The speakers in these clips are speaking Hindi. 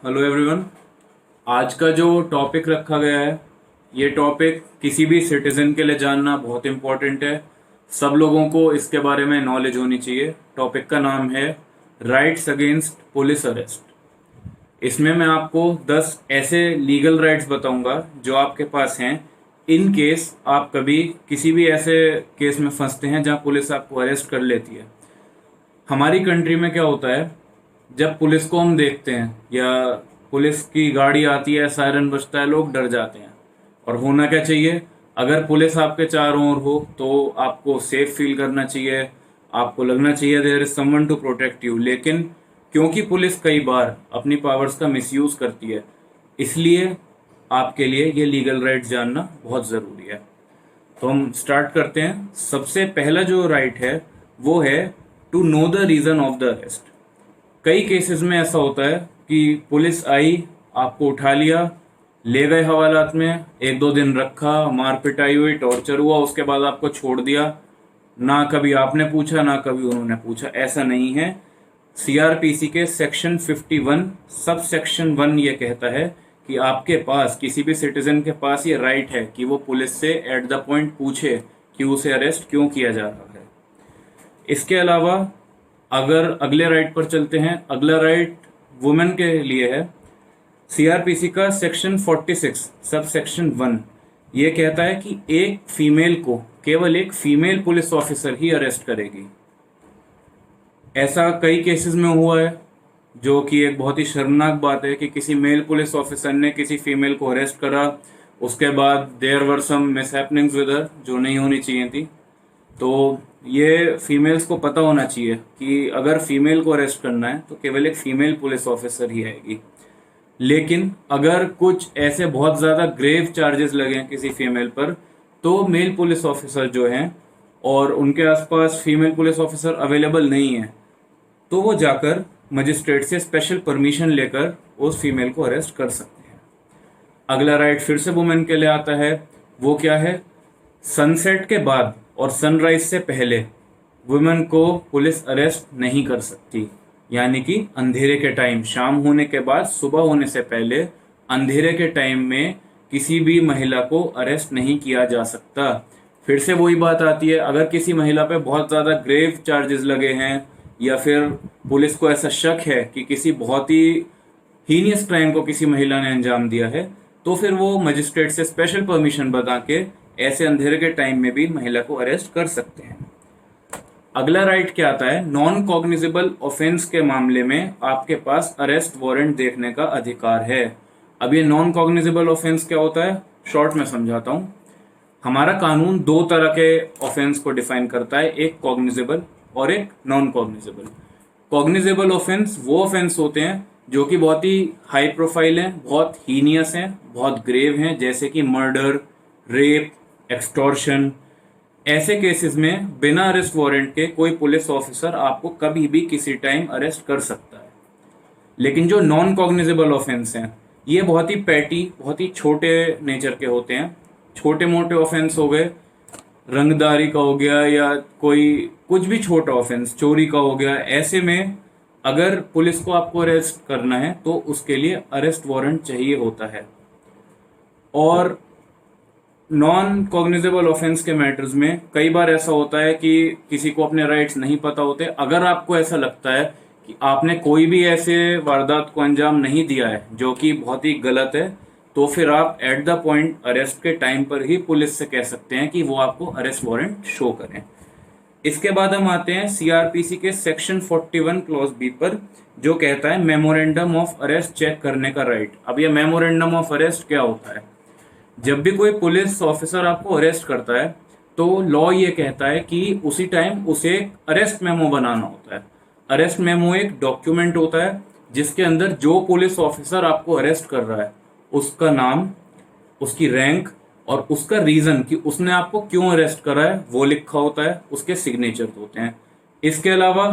Hello everyone. आज का जो टॉपिक रखा गया है, ये टॉपिक किसी भी सिटीजन के लिए जानना बहुत इम्पोर्टेंट है। सब लोगों को इसके बारे में नॉलेज होनी चाहिए। टॉपिक का नाम है राइट्स अगेंस्ट पुलिस अरेस्ट। इसमें मैं आपको 10 ऐसे लीगल राइट्स बताऊंगा जो आपके पास हैं इन केस आप कभी किसी भी ऐसे केस में फंसते हैं जहां पुलिस आपको अरेस्ट कर लेती है। हमारी कंट्री में क्या होता है, जब पुलिस को हम देखते हैं या पुलिस की गाड़ी आती है, सायरन बजता है, लोग डर जाते हैं। और होना क्या चाहिए, अगर पुलिस आपके चारों ओर हो तो आपको सेफ फील करना चाहिए, आपको लगना चाहिए there is someone to protect you. लेकिन क्योंकि पुलिस कई बार अपनी पावर्स का मिसयूज करती है, इसलिए आपके लिए ये लीगल राइट जानना बहुत ज़रूरी है। तो हम स्टार्ट करते हैं। सबसे पहला जो राइट है वो है to know the reason of the arrest. कई केसेस में ऐसा होता है कि पुलिस आई, आपको उठा लिया, ले गए हवालात में, एक दो दिन रखा, मार पिटाई हुई, टॉर्चर हुआ, उसके बाद आपको छोड़ दिया। ना कभी आपने पूछा ना कभी उन्होंने पूछा। ऐसा नहीं है। सीआरपीसी के सेक्शन 51 सब सेक्शन 1 ये कहता है कि आपके पास, किसी भी सिटीजन के पास ये राइट है कि वो पुलिस से एट द पॉइंट पूछे कि उसे अरेस्ट क्यों किया जा रहा है। इसके अलावा अगर अगले राइट पर चलते हैं, अगला राइट वुमेन के लिए है। सीआरपीसी का सेक्शन 46 सब सेक्शन 1 ये कहता है कि एक फीमेल को केवल एक फीमेल पुलिस ऑफिसर ही अरेस्ट करेगी। ऐसा कई केसेस में हुआ है, जो कि एक बहुत ही शर्मनाक बात है कि किसी मेल पुलिस ऑफिसर ने किसी फीमेल को अरेस्ट करा, उसके बाद there were some मिसहैपनिंग्स with her जो नहीं होनी चाहिए थी। तो ये फीमेल्स को पता होना चाहिए कि अगर फीमेल को अरेस्ट करना है तो केवल एक फीमेल पुलिस ऑफिसर ही आएगी। लेकिन अगर कुछ ऐसे बहुत ज़्यादा ग्रेव चार्जेस लगे हैं किसी फीमेल पर, तो मेल पुलिस ऑफिसर जो हैं और उनके आसपास फीमेल पुलिस ऑफिसर अवेलेबल नहीं है, तो वो जाकर मजिस्ट्रेट से स्पेशल परमिशन लेकर उस फीमेल को अरेस्ट कर सकते हैं। अगला राइट फिर से वुमेन के लिए आता है। वो क्या है, सनसेट के बाद और सनराइज से पहले वुमेन को पुलिस अरेस्ट नहीं कर सकती। यानी कि अंधेरे के टाइम, शाम होने के बाद सुबह होने से पहले अंधेरे के टाइम में किसी भी महिला को अरेस्ट नहीं किया जा सकता। फिर से वही बात आती है, अगर किसी महिला पे बहुत ज़्यादा ग्रेव चार्जेस लगे हैं या फिर पुलिस को ऐसा शक है कि किसी बहुत ही हीनियस क्राइम को किसी महिला ने अंजाम दिया है, तो फिर वो मजिस्ट्रेट से स्पेशल परमिशन बता के ऐसे अंधेरे के टाइम में भी महिला को अरेस्ट कर सकते हैं। अगला राइट क्या आता है, नॉन कॉग्निजेबल ऑफेंस के मामले में आपके पास अरेस्ट वारंट देखने का अधिकार है। अब ये नॉन कॉग्निजेबल ऑफेंस क्या होता है, शॉर्ट में समझाता हूँ। हमारा कानून दो तरह के ऑफेंस को डिफाइन करता है, एक कॉग्निजेबल और एक नॉन कॉग्निजेबल। कॉग्निजेबल ऑफेंस वो ऑफेंस होते हैं जो कि बहुत ही हाई प्रोफाइल हैं, बहुत हीनियस हैं, बहुत ग्रेव हैं, जैसे कि मर्डर, रेप, एक्सटॉर्शन। ऐसे केसेस में बिना अरेस्ट वारंट के कोई पुलिस ऑफिसर आपको कभी भी किसी टाइम अरेस्ट कर सकता है। लेकिन जो नॉन कॉग्निजेबल ऑफेंस हैं, ये बहुत ही पैटी, बहुत ही छोटे नेचर के होते हैं। छोटे मोटे ऑफेंस हो गए, रंगदारी का हो गया या कोई कुछ भी छोटा ऑफेंस, चोरी का हो गया। ऐसे में अगर पुलिस को आपको अरेस्ट करना है तो उसके लिए अरेस्ट वारंट चाहिए होता है। और नॉन कॉग्निजेबल ऑफेंस के मैटर्स में कई बार ऐसा होता है कि किसी को अपने राइट्स नहीं पता होते। अगर आपको ऐसा लगता है कि आपने कोई भी ऐसे वारदात को अंजाम नहीं दिया है जो कि बहुत ही गलत है, तो फिर आप एट द पॉइंट अरेस्ट के टाइम पर ही पुलिस से कह सकते हैं कि वो आपको अरेस्ट वारंट शो करें। इसके बाद हम आते हैं सीआरपीसी के सेक्शन 41 क्लॉज बी पर, जो कहता है मेमोरेंडम ऑफ अरेस्ट चेक करने का राइट। अब ये मेमोरेंडम ऑफ अरेस्ट क्या होता है, जब भी कोई पुलिस ऑफिसर आपको अरेस्ट करता है तो लॉ ये कहता है कि उसी टाइम उसे अरेस्ट मेमो बनाना होता है। अरेस्ट मेमो एक डॉक्यूमेंट होता है जिसके अंदर जो पुलिस ऑफिसर आपको अरेस्ट कर रहा है उसका नाम, उसकी रैंक और उसका रीजन कि उसने आपको क्यों अरेस्ट करा है वो लिखा होता है, उसके सिग्नेचर होते हैं। इसके अलावा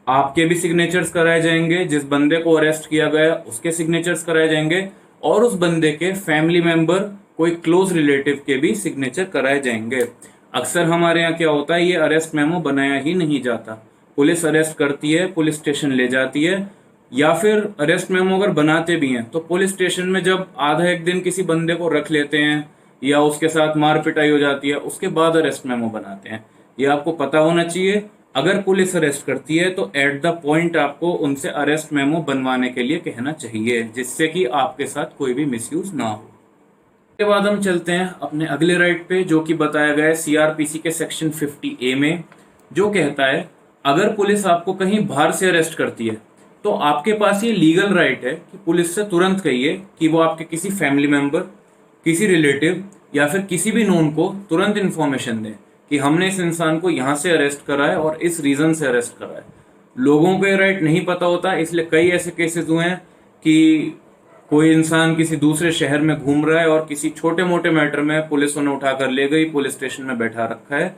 आपके भी सिग्नेचर्स कराए जाएंगे, जिस बंदे को अरेस्ट किया गया उसके सिग्नेचर्स कराए जाएंगे, और उस बंदे के फैमिली मेंबर, कोई क्लोज रिलेटिव के भी सिग्नेचर कराए जाएंगे। अक्सर हमारे यहाँ क्या होता है, ये अरेस्ट मेमो बनाया ही नहीं जाता। पुलिस अरेस्ट करती है, पुलिस स्टेशन ले जाती है, या फिर अरेस्ट मेमो अगर बनाते भी हैं तो पुलिस स्टेशन में जब आधा एक दिन किसी बंदे को रख लेते हैं या उसके साथ मार पिटाई हो जाती है, उसके बाद अरेस्ट मेमो बनाते हैं। ये आपको पता होना चाहिए। अगर पुलिस अरेस्ट करती है तो एट द पॉइंट आपको उनसे अरेस्ट मेमो बनवाने के लिए कहना चाहिए, जिससे कि आपके साथ कोई भी मिसयूज ना हो। उसके बाद हम चलते हैं अपने अगले राइट पे, जो कि बताया गया है सीआरपीसी के सेक्शन 50A में, जो कहता है अगर पुलिस आपको कहीं बाहर से अरेस्ट करती है तो आपके पास ये लीगल राइट है कि पुलिस से तुरंत कहिए कि वो आपके किसी फैमिली मेंबर, किसी रिलेटिव या फिर किसी भी नोन को तुरंत इन्फॉर्मेशन दें कि हमने इस इंसान को यहाँ से अरेस्ट करा है और इस रीजन से अरेस्ट करा है। लोगों को ये राइट नहीं पता होता, इसलिए कई ऐसे केसेस हुए हैं कि कोई इंसान किसी दूसरे शहर में घूम रहा है और किसी छोटे मोटे मैटर में पुलिस उन्हें उठाकर ले गई, पुलिस स्टेशन में बैठा रखा है।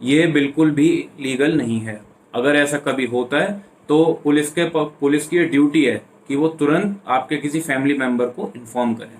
ये बिल्कुल भी लीगल नहीं है। अगर ऐसा कभी होता है तो पुलिस की ड्यूटी है कि वो तुरंत आपके किसी फैमिली मेंबर को इन्फॉर्म करें।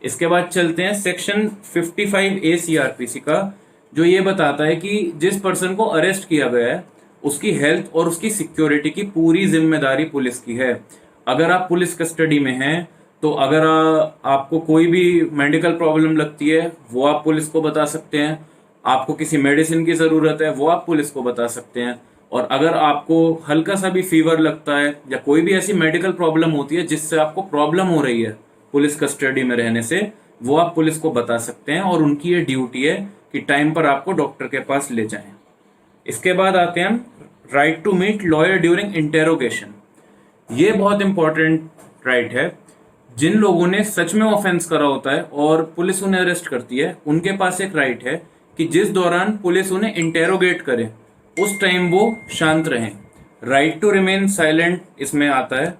इसके बाद चलते हैं सेक्शन 55A सीआरपीसी का, जो ये बताता है कि जिस पर्सन को अरेस्ट किया गया है उसकी हेल्थ और उसकी सिक्योरिटी की पूरी जिम्मेदारी पुलिस की है। अगर आप पुलिस कस्टडी में हैं तो अगर आपको कोई भी मेडिकल प्रॉब्लम लगती है वो आप पुलिस को बता सकते हैं, आपको किसी मेडिसिन की ज़रूरत है वो आप पुलिस को बता सकते हैं, और अगर आपको हल्का सा भी फीवर लगता है या कोई भी ऐसी मेडिकल प्रॉब्लम होती है जिससे आपको प्रॉब्लम हो रही है पुलिस कस्टडी में रहने से, वो आप पुलिस को बता सकते हैं और उनकी ये ड्यूटी है कि टाइम पर आपको डॉक्टर के पास ले जाएं। इसके बाद आते हैं हम right to meet lawyer during interrogation. ये बहुत इंपॉर्टेंट राइट है। जिन लोगों ने सच में ऑफेंस करा होता है और पुलिस उन्हें अरेस्ट करती है, उनके पास एक राइट है कि जिस दौरान पुलिस उन्हें इंटेरोगेट करे उस टाइम वो शांत रहें। राइट टू रिमेन साइलेंट इसमें आता है।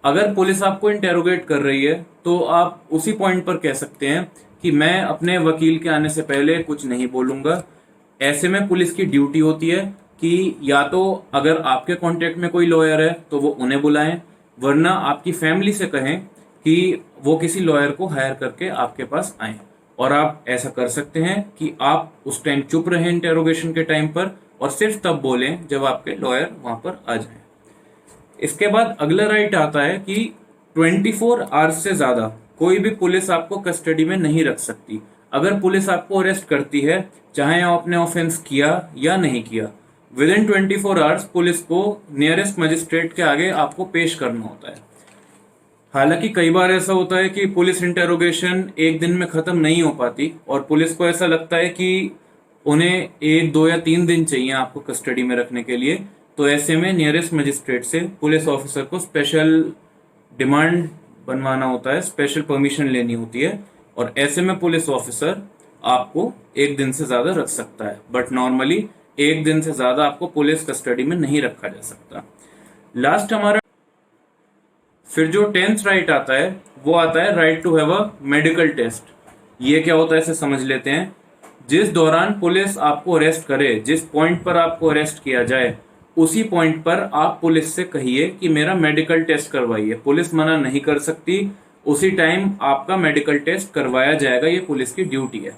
अगर पुलिस आपको इंटेरोगेट कर रही है तो आप उसी पॉइंट पर कह सकते हैं कि मैं अपने वकील के आने से पहले कुछ नहीं बोलूंगा। ऐसे में पुलिस की ड्यूटी होती है कि या तो अगर आपके कांटेक्ट में कोई लॉयर है तो वो उन्हें बुलाएं, वरना आपकी फैमिली से कहें कि वो किसी लॉयर को हायर करके आपके पास आए। और आप ऐसा कर सकते हैं कि आप उस टाइम चुप रहें इंटेरोगेशन के टाइम पर, और सिर्फ तब बोलें जब आपके लॉयर वहां पर आ जाए। इसके बाद अगला राइट आता है कि 24 आवर्स से ज्यादा कोई भी पुलिस आपको कस्टडी में नहीं रख सकती। अगर पुलिस आपको अरेस्ट करती है, चाहे आपने ऑफेंस किया या नहीं किया, विद इन 24 आवर्स पुलिस को नियरेस्ट मजिस्ट्रेट के आगे आपको पेश करना होता है। हालांकि कई बार ऐसा होता है कि पुलिस इंटेरोगेशन एक दिन में खत्म नहीं हो पाती और पुलिस को ऐसा लगता है कि उन्हें 1, 2 या 3 दिन चाहिए आपको कस्टडी में रखने के लिए। तो ऐसे में नियरेस्ट मजिस्ट्रेट से पुलिस ऑफिसर को स्पेशल डिमांड बनवाना होता है, स्पेशल परमिशन लेनी होती है, और ऐसे में पुलिस ऑफिसर आपको 1 दिन से ज्यादा रख सकता है। बट नॉर्मली 1 दिन से ज्यादा आपको पुलिस कस्टडी में नहीं रखा जा सकता। लास्ट हमारा फिर जो 10th राइट आता है वो आता है right to have a medical test. ये क्या होता है इसे समझ लेते हैं। जिस दौरान पुलिस आपको अरेस्ट करे, जिस पॉइंट पर आपको अरेस्ट किया जाए, उसी पॉइंट पर आप पुलिस से कहिए कि मेरा मेडिकल टेस्ट करवाइए। पुलिस मना नहीं कर सकती, उसी टाइम आपका मेडिकल टेस्ट करवाया जाएगा, ये पुलिस की ड्यूटी है।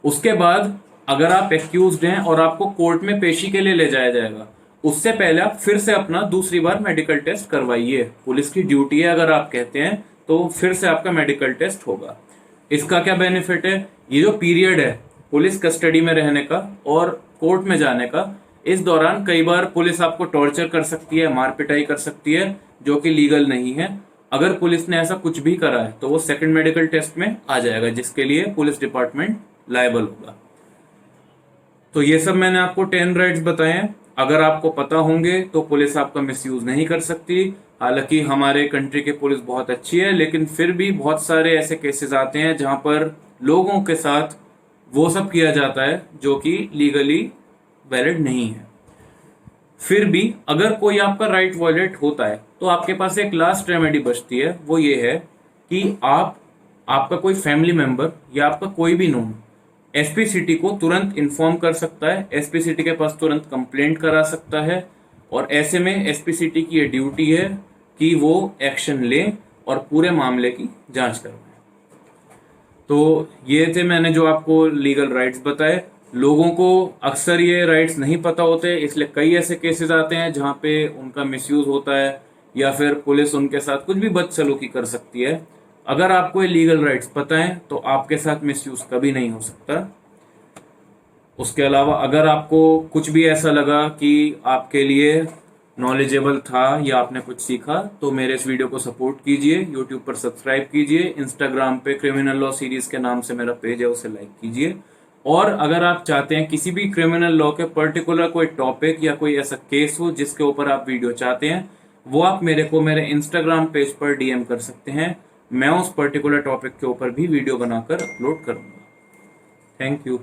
उसके बाद अगर आप एक्यूज्ड हैं और आपको कोर्ट में पेशी के लिए ले जाया जाएगा, उससे पहले आप फिर से अपना दूसरी बार मेडिकल टेस्ट करवाइए। पुलिस की ड्यूटी है, अगर आप कहते हैं तो फिर से आपका मेडिकल टेस्ट होगा। इसका क्या बेनिफिट है? ये जो पीरियड है पुलिस कस्टडी में रहने का और कोर्ट में जाने का, इस दौरान कई बार पुलिस आपको टॉर्चर कर सकती है, मार पिटाई कर सकती है, जो कि लीगल नहीं है। अगर पुलिस ने ऐसा कुछ भी करा है तो वो सेकंड मेडिकल टेस्ट में आ जाएगा, जिसके लिए पुलिस डिपार्टमेंट लायबल होगा। तो ये सब मैंने आपको 10 राइट्स बताए हैं। अगर आपको पता होंगे तो पुलिस आपका मिसयूज नहीं कर सकती। हालांकि हमारे कंट्री की पुलिस बहुत अच्छी है, लेकिन फिर भी बहुत सारे ऐसे केसेस आते हैं जहां पर लोगों के साथ वो सब किया जाता है जो कि लीगली वैलिड नहीं है। फिर भी अगर कोई आपका राइट वायलेट होता है तो आपके पास एक लास्ट रेमेडी बचती है। वो ये है कि आपका कोई फैमिली मेंबर या आपका कोई भी नोन एसपी सिटी को तुरंत इन्फॉर्म कर सकता है, एसपी सिटी के पास तुरंत कंप्लेंट करा सकता है, और ऐसे में एसपी सिटी की ये ड्यूटी है कि वो एक्शन ले और पूरे मामले की जांच करवाए। तो ये थे मैंने जो आपको लीगल राइट्स बताए। लोगों को अक्सर ये राइट्स नहीं पता होते, इसलिए कई ऐसे केसेस आते हैं जहाँ पे उनका मिसयूज होता है या फिर पुलिस उनके साथ कुछ भी बदसलूकी कर सकती है। अगर आपको ये लीगल राइट्स पता है तो आपके साथ मिसयूज कभी नहीं हो सकता। उसके अलावा अगर आपको कुछ भी ऐसा लगा कि आपके लिए नॉलेजेबल था या आपने कुछ सीखा, तो मेरे इस वीडियो को सपोर्ट कीजिए, यूट्यूब पर सब्सक्राइब कीजिए, इंस्टाग्राम पे क्रिमिनल लॉ सीरीज के नाम से मेरा पेज है, उसे लाइक कीजिए। और अगर आप चाहते हैं किसी भी क्रिमिनल लॉ के पर्टिकुलर कोई टॉपिक या कोई ऐसा केस हो जिसके ऊपर आप वीडियो चाहते हैं, वो आप मेरे को मेरे इंस्टाग्राम पेज पर डीएम कर सकते हैं। मैं उस पर्टिकुलर टॉपिक के ऊपर भी वीडियो बनाकर अपलोड करूंगा। Thank you.